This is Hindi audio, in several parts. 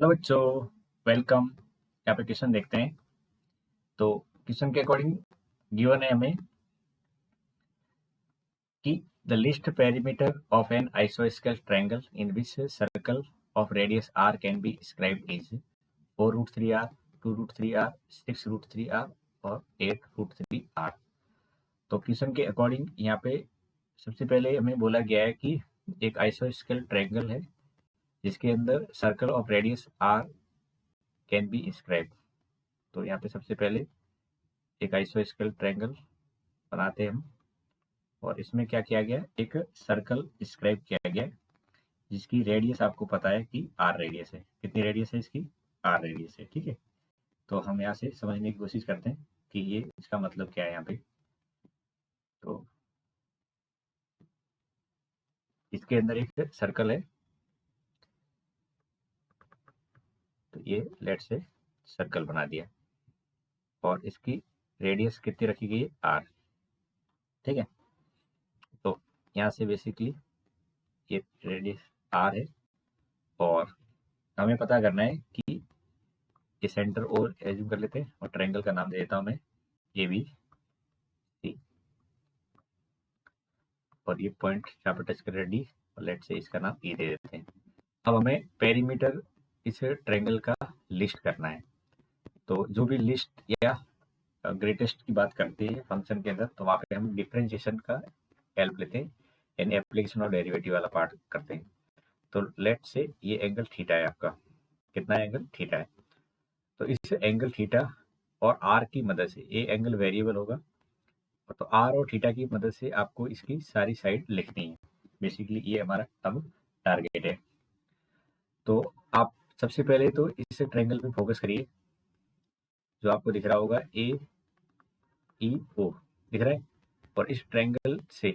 हेलो बच्चों, वेलकम। यहाँ पे क्वेश्चन देखते हैं। तो क्वेश्चन के अकॉर्डिंग गिवन है हमें कि the least perimeter of an आइसोस्केल triangle in which circle of radius are can be described is 4√3r, 2√3r, 6√3r और 8√3r। तो क्वेश्चन के अकॉर्डिंग यहाँ पे सबसे पहले हमें बोला गया है कि एक आइसोस्केल ट्रायंगल है जिसके अंदर circle of radius are can be described. तो यहाँ पे सबसे पहले एक आइसोस्केल ट्रायंगल बनाते हैं हम, और इसमें क्या किया गया, एक सर्कल डिस्क्राइब किया गया जिसकी रेडियस आपको पता है कि आर रेडियस है। कितनी रेडियस है इसकी? आर रेडियस है। ठीक है, तो हम यहाँ से समझने की कोशिश करते हैं कि ये इसका मतलब क्या है यहाँ पे। तो इसके अंदर एक सर्कल है, तो ये लेट से सर्कल बना दिया और इसकी रेडियस कितनी रखी गई है? आर। ठीक है, तो यहाँ से बेसिकली ये रेडियस आर है और हमें पता करना है कि ये सेंटर और एज्यूम कर लेते हैं और ट्रायंगल का नाम दे देता हूँ मैं ए बी सी, और ये पॉइंट यहाँ पर टच कर डी, और लेट से इसका नाम ई दे देते हैं। अब हमें पेरीमीटर इस ट्रायंगल का लिस्ट करना है। तो जो भी लिस्ट या ग्रेटेस्ट की बात करते हैं फंक्शन के अंदर, तो वहाँ पे हम डिफरेंशिएशन का हेल्प लेते हैं, यानी एप्लीकेशन और डेरिवेटिव वाला पार्ट करते हैं। तो लेट से ये एंगल थीटा है आपका। कितना एंगल? थीटा है। तो इस एंगल थीटा और आर की मदद से, ये एंगल वेरिएबल होगा, तो आर और थीटा की मदद से आपको इसकी सारी साइड लिखनी है। बेसिकली ये हमारा अब टारगेट है। तो आप सबसे पहले तो इस ट्रायंगल पे फोकस करिए, जो आपको दिख रहा होगा ए ई ओ दिख रहा है। और इस ट्रायंगल से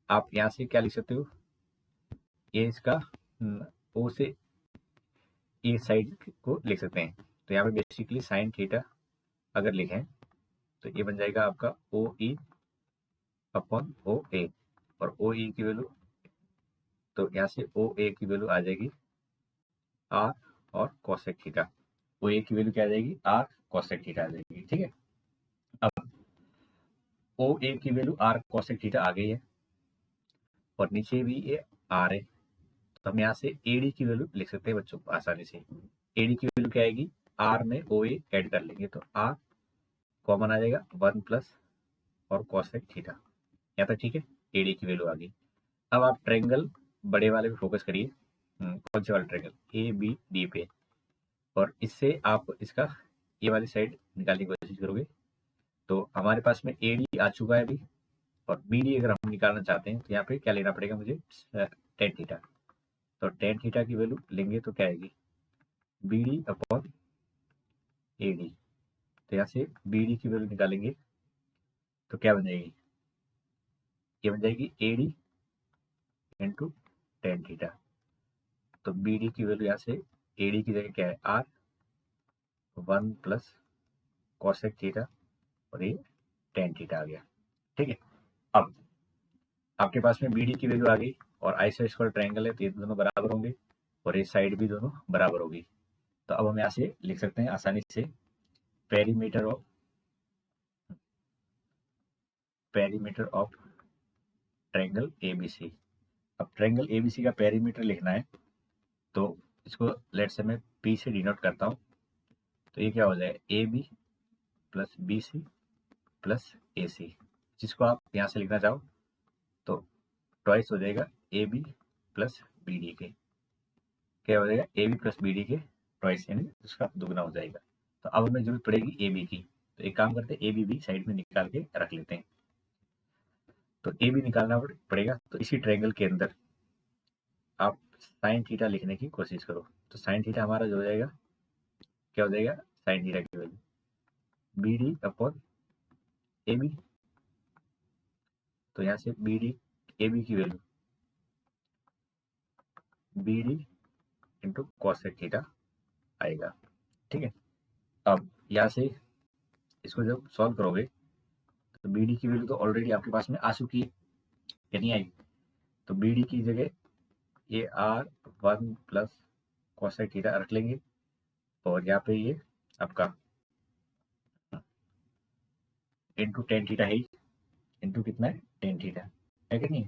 आप यहाँ से क्या लिख सकते हो, ये इसका ओ से ए साइड को लिख सकते हैं। तो यहाँ पे बेसिकली साइन थीटा अगर लिखें तो ये बन जाएगा आपका ओ ई अपॉन ओ ए, और ओ ई की वैल्यू, तो यहाँ से ओ ए की वैल्यू आ जाएगी आर और कोसेक थीटा। ओ ए की वैल्यू क्या आ जाएगी? आर कोसेक थीटा आ जाएगी। ठीक है, अब ओ ए की वैल्यू आर कोसेक थीटा आ गई है और नीचे भी ये आर है, तो हम यहाँ से ए डी की वैल्यू लिख सकते हैं बच्चों आसानी से। ए डी की वैल्यू क्या आएगी? आर में ओ ए एड कर लेंगे तो आर कॉमन आ जाएगा 1 प्लस और कोसेक थीटा। यहाँ तक ठीक है, ए डी की वैल्यू आ गई। अब आप ट्रायंगल बड़े वाले पे फोकस करिए। कौन से वाले ट्रायंगल? ए बी डी पे, और इससे आप इसका ये वाली साइड निकालने की कोशिश करोगे। तो हमारे पास में ए डी आ चुका है अभी, और बी डी अगर हम निकालना चाहते हैं तो यहाँ पे क्या लेना पड़ेगा मुझे? Tan theta. तो टेन थीटा की वैल्यू लेंगे तो क्या आएगी? B D upon A D. तो यहाँ से बी डी की वैल्यू निकालेंगे तो क्या बन जाएगी? ये बन जाएगी ए डी इंटू टेन थीटा। तो बी डी की वैल्यू यहाँ से ए डी की जगह क्या है? आर 1 प्लस कॉसेक थीटा, और ये टेन थीटा आ गया। ठीक है, अब आपके पास में बी डी की वैल्यू आ गई और आइसोस्केल ट्रायंगल है तो ये दोनों बराबर होंगे और ये साइड भी दोनों बराबर होगी। तो अब हम यहाँ से लिख सकते हैं आसानी से पेरीमीटर ऑफ ट्रायंगल एबीसी। अब ट्रायंगल एबीसी का पेरीमीटर लिखना है तो इसको लेट से मैं पी से डिनोट करता हूँ। तो ये क्या हो जाएगा? A B plus B C plus A C. जिसको आप यहाँ से लिखना चाहो तो ट्वाइस हो जाएगा A B plus B D के। क्या हो जाएगा? A B plus B D के ट्वाइस, यानी उसका दुगना हो जाएगा। तो अब हमें जरूरत पड़ेगी ए बी की, तो एक काम करते हैं ए बी भी साइड में निकाल के रख लेते हैं। तो ए बी निकालना पड़ेगा, तो इसी ट्रायंगल के अंदर आप साइन थीटा लिखने की कोशिश करो। तो साइन थीटा हमारा जो हो जाएगा, क्या हो जाएगा? साइन थीटा की value B D upon A B. तो यहाँ से बी डी ए बी की value B D into cosec theta आएगा। ठीक है, अब यहाँ से इसको जब सॉल्व करोगे तो बी डी की वैल्यू तो ऑलरेडी आपके पास में आ चुकी है या नहीं आई? तो बी डी की जगह A R 1 plus cosec theta रख लेंगे और यहाँ पे ये आपका इंटू टेन थीटा है, इंटू कितना है, टेन थीटा है कि नहीं।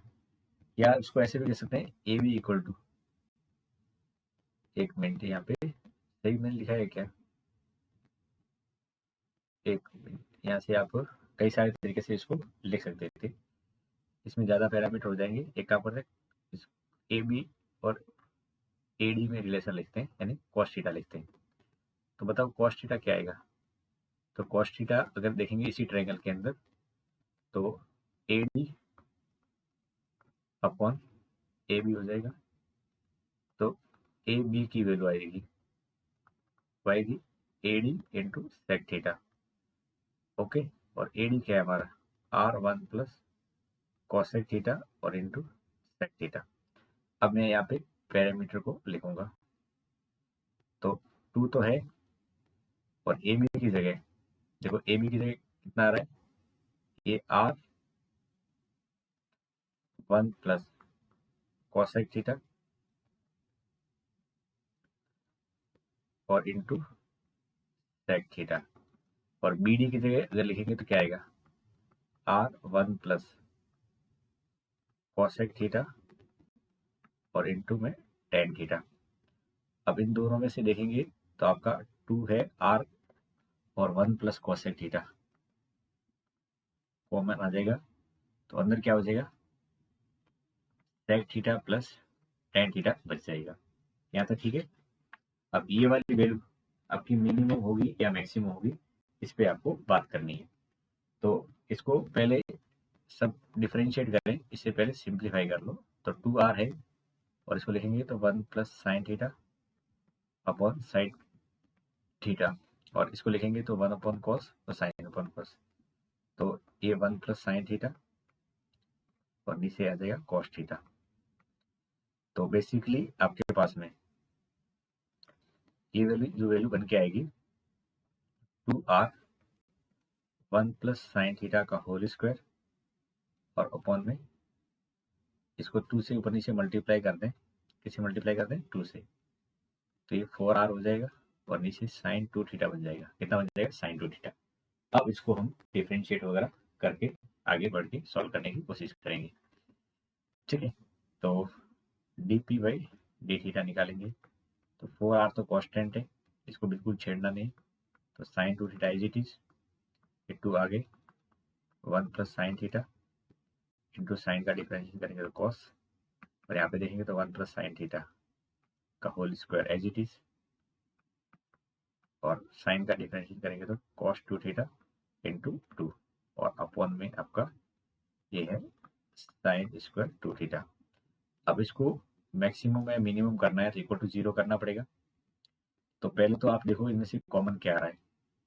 या इसको ऐसे भी लिख सकते हैं ए बी इक्वल टू, एक मिनट यहाँ पे सही मैंने लिखा है क्या, एक मिनट, यहाँ से आप कई सारे तरीके से इसको लिख सकते थे, इसमें ज़्यादा पैरामीटर हो जाएंगे। एक काम करते हैं, ए बी और ए डी में रिलेशन लिखते हैं, यानी कॉस थीटा लिखते हैं। तो बताओ कॉस थीटा क्या आएगा। तो कॉस थीटा अगर देखेंगे इसी ट्रायंगल के अंदर, तो A D upon A B हो जाएगा। तो ए बी की वैल्यू आएगी A D into sec theta. Okay, और ए डी क्या है हमारा, R one plus cosec theta और इंटू सेक थीटा। अब मैं यहाँ पे पैरामीटर को लिखूंगा, तो 2 तो है, और ए बी की जगह देखो, ए बी की जगह कितना आ रहा है, ये R one plus cosec theta और इंटू सेक थीटा। और बी डी की जगह अगर लिखेंगे तो क्या आएगा, R one plus cosec theta और इंटू में टेन थीटा। अब इन दोनों में से देखेंगे तो आपका 2 है आर और 1 प्लस कॉसेक थीटा कॉमन आ जाएगा, तो अंदर क्या हो जाएगा, sec theta plus tan theta बच जाएगा। यहाँ तक ठीक है। अब ये वाली वैल्यू आपकी मिनिमम होगी या मैक्सिमम होगी, इस पे आपको बात करनी है। तो इसको पहले सब डिफरेंशिएट करें, इससे पहले सिंप्लीफाई कर लो। तो 2r है और इसको लिखेंगे तो 1 plus sine theta upon sine theta, और इसको लिखेंगे तो 1 अपॉन कॉस और साइन अपॉन कॉस। तो ये 1 प्लस साइन थीटा और नीचे आ जाएगा कॉस थीटा। तो बेसिकली आपके पास में ये वैल्यू जो वैल्यू बन के आएगी 2r 1 प्लस साइन थीटा का होल स्क्वायर और अपॉन में इसको 2 से ऊपर नीचे मल्टीप्लाई कर दें, किसे मल्टीप्लाई कर दें, 2 से, तो ये 4r हो जाएगा और नीचे साइन 2 थीटा बन जाएगा। कितना बन जाएगा, साइन 2 थीटा। अब इसको हम डिफरेंशिएट वगैरह करके आगे बढ़ के सॉल्व करने की कोशिश करेंगे, ठीक है। तो D P by D theta निकालेंगे, तो 4r तो कॉन्स्टेंट है, इसको बिल्कुल छेड़ना नहीं। तो sine 2 theta is it is, 2 आगे 1 plus sine theta into sine का डिफरेंशिएट करेंगे तो कॉस, और यहाँ पे देखेंगे तो 1 प्लस साइन थीटा का whole square as it is, और साइन का डिफरेंशिएट करेंगे तो कॉस 2 थीटा इंटू 2, और अपॉन में आपका ये है साइन स्क्वायर 2 थीटा। अब इसको मैक्सिमम या मिनिमम करना है तो इक्वल टू 0 करना पड़ेगा। तो पहले तो आप देखो इनमें से कॉमन क्या आ रहा है,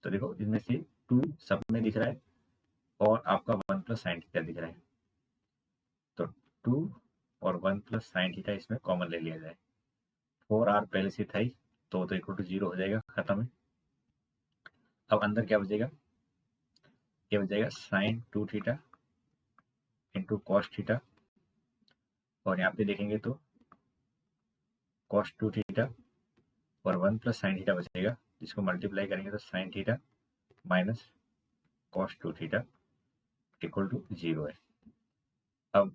तो देखो इनमें से 2 सब में दिख रहा है और आपका 1 प्लस साइन थीटा दिख रहा है। तो 2 और 1 प्लस साइन थीटा इसमें कॉमन ले लिया जाए। 4r पहले से था ही, तो इक्वल टू 0 हो जाएगा, खत्म है। अब अंदर क्या बचेगा, ये बच जाएगा sine 2 theta into cos theta, और यहाँ पे देखेंगे तो कॉस 2 थीटा और 1 प्लस साइन थीटा बचेगा, जिसको मल्टीप्लाई करेंगे तो sine theta minus cos 2 theta equal to 0 है। अब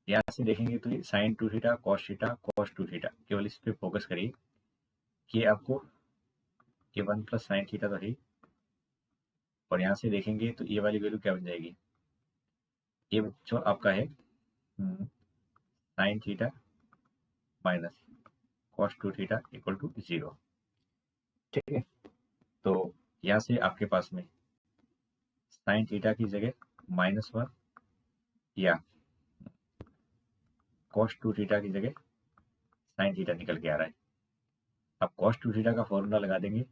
यहाँ से देखेंगे तो ये साइन 2 थीटा कॉस 2 थीटा, केवल इस पे फोकस करिए कि आपको ये 1 प्लस साइन थीटा तो है, और यहाँ से देखेंगे तो ये वाली वैल्यू क्या बन जाएगी, ये जो आपका है sine theta minus cos 2 theta equal to 0, ठीक है। तो यहाँ से आपके पास में साइन थीटा की जगह -1 या कॉस 2 थीटा की जगह साइन थीटा निकल के आ रहा है। अब कॉस 2 थीटा का फॉर्मूला लगा देंगे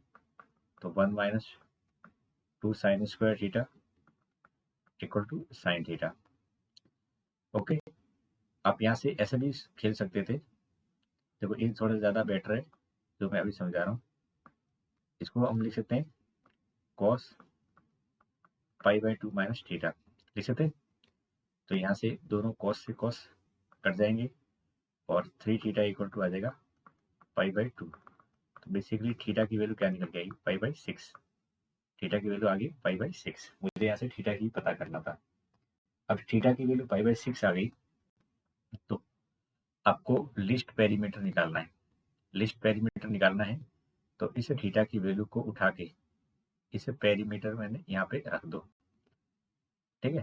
तो 1 minus 2 sine square theta equal to sine theta. Okay, आप यहाँ से ऐसे भी खेल सकते थे, देखो ये थोड़ा ज़्यादा बेटर है जो मैं अभी समझा रहा हूँ। इसको हम लिख सकते हैं cos pi by 2 minus theta लिख सकते हैं। तो यहाँ से दोनों कॉस से कॉस कट जाएंगे और 3 थीटा इक्वल टू आ जाएगा π/2। तो बेसिकली थीटा की वैल्यू क्या निकल के आएगी, π/6। थीटा की वैल्यू आ गई π/6। मुझे यहाँ से थीटा की पता करना था। अब थीटा की वैल्यू π/6 आ गई, तो आपको लिस्ट पेरीमीटर निकालना है। लिस्ट पेरीमीटर निकालना है तो इस थीटा की वैल्यू को उठा के इसे पेरीमीटर मैंने यहाँ पे रख दो। ठीक है,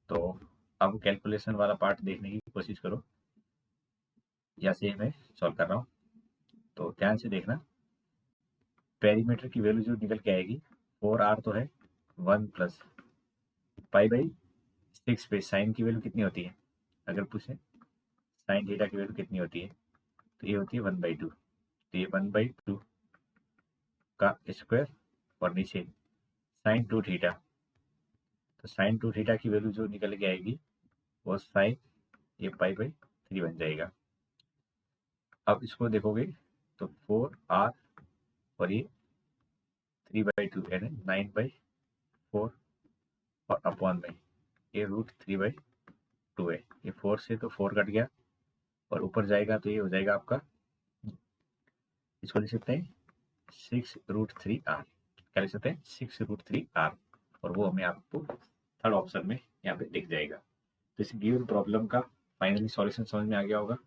तो अब कैलकुलेशन वाला पार्ट देखने की कोशिश करो। यहाँ से मैं सॉल्व कर रहा हूँ, तो ध्यान से देखना। पेरीमीटर की वैल्यू जो निकल के आएगी 4r तो है 1 प्लस π/6 पे साइन की वैल्यू कितनी होती है, अगर पूछे साइन थीटा की वैल्यू कितनी होती है, तो ये होती है 1/2। तो ये 1/2 का स्क्वायर और नीचे साइन 2 थीटा। तो साइन 2 थीटा की वैल्यू जो निकल के आएगी वो साइन ये π/3 बन जाएगा। अब इसको देखोगे तो 4r और ये 3/2 यानी 9/4 और अपॉन में ये √3/2 है। ये 4 से तो 4 कट गया और ऊपर जाएगा तो ये हो जाएगा आपका, इसको लिख सकते हैं 6√3r। क्या लिख सकते हैं 6√3r, और वो हमें आपको थर्ड ऑप्शन में यहाँ पे दिख जाएगा। तो इस गिवन प्रॉब्लम का फाइनली सॉल्यूशन समझ में आ गया होगा।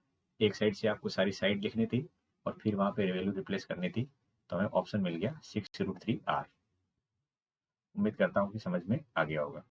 एक साइड से आपको सारी साइड लिखनी थी और फिर वहाँ पे वैल्यू रिप्लेस करनी थी, तो हमें ऑप्शन मिल गया 6√3r। उम्मीद करता हूँ कि समझ में आ गया होगा।